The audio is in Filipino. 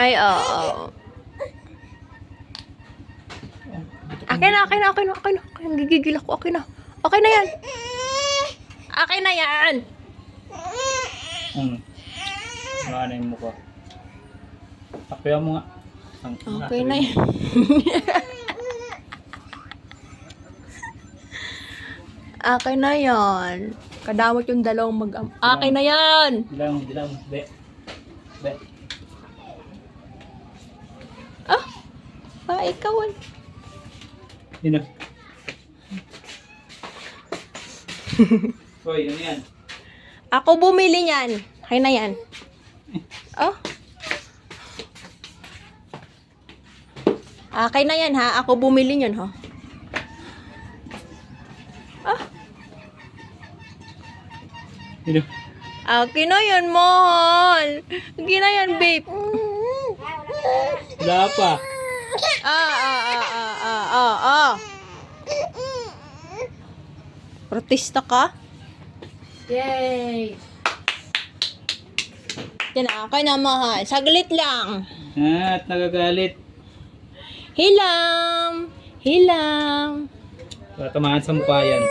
Ay, oo. Akin na. Gigigil ako. Akin na. Okay na yan. Akin na yan. Ano yung mukha? Takpuyan mo nga. Okay na yan. Akin na yan. Kadamot yung dalawang akin na yan. Dilam. Be. Ikaw eh. Yun na. Hoy, ano yan? Ako bumili niyan. Akin na yan. Oh. Akin na yan ha. Ako bumili niyan ha. Yun na. Akin na yan, mahal. Akin na yan, babe. Wala pa. Protesta ka? Yay! Yan, akin na, mahal. Saglit lang. At nagagalit. Hilam. Tatamaan sa mukha yan.